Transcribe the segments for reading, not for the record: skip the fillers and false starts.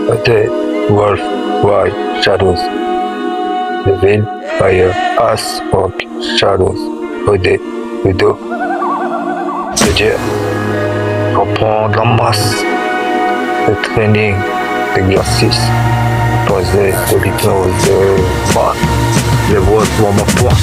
The Wolf, White Shadows, The Wind, Fire, Ice, Rock, Shadows, Odé, Ludo, le Dieu, reprendre la masse, le training, l'exercice, poser de l'hypnose, les voix devant ma porte.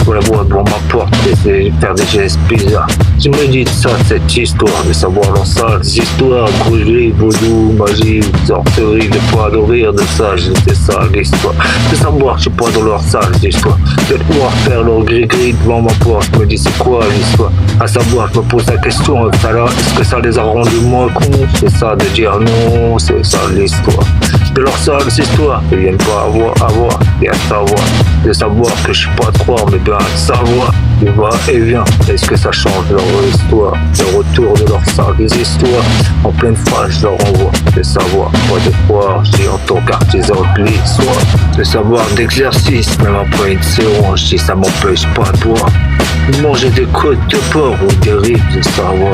Pour la voir devant ma porte et faire des gestes bizarres. Je me dis ça, cette histoire, de savoir leurs sales histoires, brûlés, vaudou, magie, sorcerie, de pas de rire de ça, c'est ça l'histoire. De savoir que je suis pas dans leurs sales histoires, de pouvoir faire leur gris-gris devant ma porte, je me dis c'est quoi l'histoire. À savoir, je me pose la question, est-ce que ça les a rendus moins cons? C'est ça de dire non, c'est ça l'histoire. De leurs sales histoires, ils viennent pas avoir, et à savoir. De savoir que je suis pas trop, mais bien savoir, il va et vient. Est-ce que ça change leur histoire? Le retour de leurs sales histoires, en pleine phrase, je leur envoie. De savoir, moi de croire, j'ai en tant qu'artisan de l'histoire. De savoir d'exercice, même après une séance, si ça m'empêche pas de boire. Manger des côtes de porc ou des ribs, de savoir.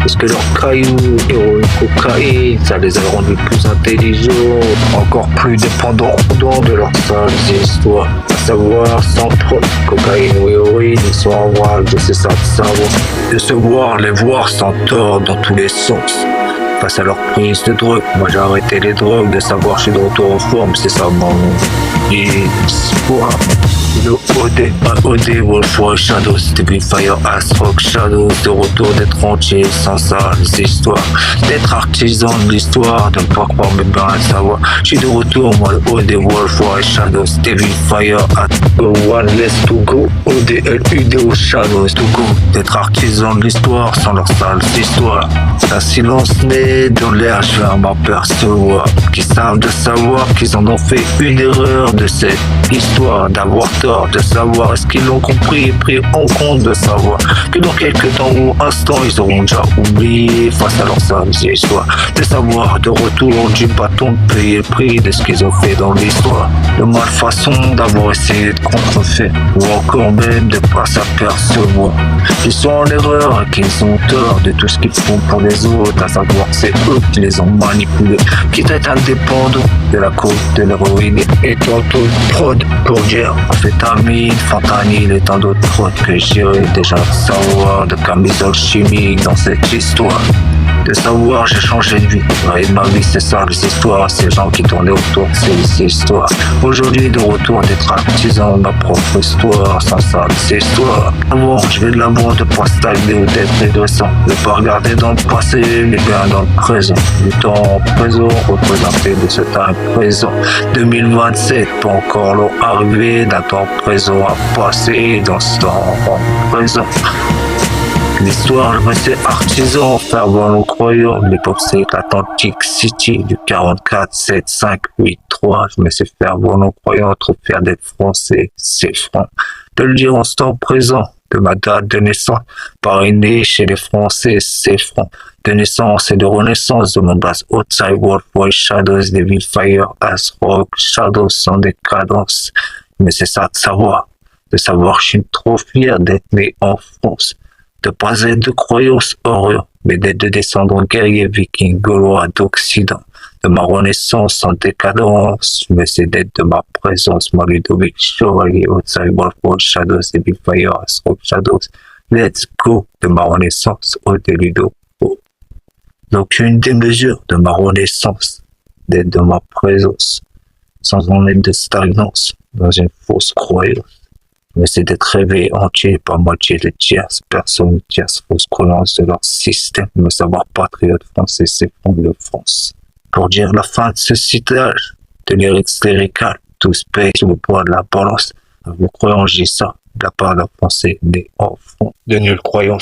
Est-ce que leurs cailloux, héroïne, cocaïne, ça les a rendus plus intelligents, encore plus dépendants de leurs sales histoires. À savoir, sans trop, cocaïne ou héroïne, ils sont en voile, je sais ça de savoir. De se voir, les voir sans tort dans tous les sens. Face à leur prise de drogue, moi j'ai arrêté les drogues, de savoir je suis de retour en forme, c'est ça mon histoire. Le OD, Wolf, White Shadows, Devil, Fire, Ice, Rock, Shadows, de retour d'être entier, sans ça, les histoires, d'être artisan de l'histoire, de ne pas croire mais bien le savoir. Je suis de retour, moi le OD, Wolf, White Shadows, Devil, Fire, Ice, One Less to Go, ODLUDO, Shadows, to Go, d'être artisan de l'histoire, sans leur sale histoire. Un silence né dans l'air, je vais m'apercevoir, qui savent de savoir qu'ils en ont fait une erreur de cette histoire, d'avoir tort, de savoir est-ce qu'ils l'ont compris et pris en compte, de savoir que dans quelques temps ou instants ils auront déjà oublié face à leur sales histoires, de savoir de retour du bâton de payer le prix de ce qu'ils ont fait dans l'histoire, de malfaçon d'avoir essayé de contrefaire ou encore même de pas s'apercevoir qu'ils sont en erreur et qu'ils ont tort de tout ce qu'ils font pour les autres, à savoir c'est eux qui les ont manipulés, qui étaient indépendants de la cause de l'héroïne et tantôt prod pour dire amphétamine, fentanyl et tant d'autres prods que j'irai déjà savoir de camisole chimique dans cette histoire. De savoir j'ai changé de vie, et ma vie c'est ça les histoires, ces gens qui tournaient autour, c'est les histoires. Aujourd'hui de retour d'être artisan de ma propre histoire, sans ça les histoires. Avant je vais de l'avant, de pas stagner ou d'être régressant, de pas regarder dans le passé mais bien dans le présent. Du temps présent représenté de ce temps présent. 2027 pas encore l'eau arrivé, d'un temps présent à passer dans ce temps présent. L'histoire, je me sais artisan, fervent non croyant, l'époque c'est l'Atlantic City du 44, 7, 5, 8, 3, je me sais fervent non croyant, trop fier d'être français, c'est franc. De le dire en ce temps présent, de ma date de naissance, parrainé chez les Français, c'est franc. De naissance et de renaissance de mon base Outside Wolf, White Shadows, Devil, Fire, Ice, Rock, Shadows sans décadence. Mais c'est ça de savoir que je suis trop fier d'être né en France. De pas être de croyance horreur, mais d'être de descendants guerriers vikings gaulois d'Occident. De ma renaissance en décadence, mais c'est d'être de ma présence, moi Ludovic Chevalier, Outside Wolf, White Shadows, Devil, Fire, Ice, Rock, Shadows. Let's go de ma renaissance au Ludo. Donc une des mesures de ma renaissance, d'être de ma présence, sans en être de stagnance, dans une fausse croyance. Mais c'est d'être réveillé entier, pas moitié de tierces personnes, tierces fausses croyances de leur système, me savoir patriote français, c'est fond de France. Pour dire la fin de ce citage, de lyrics lyrical, tout se paye sous le poids de la balance. Vous croyez en ça, de la part d'un français né en fond de nulle croyance.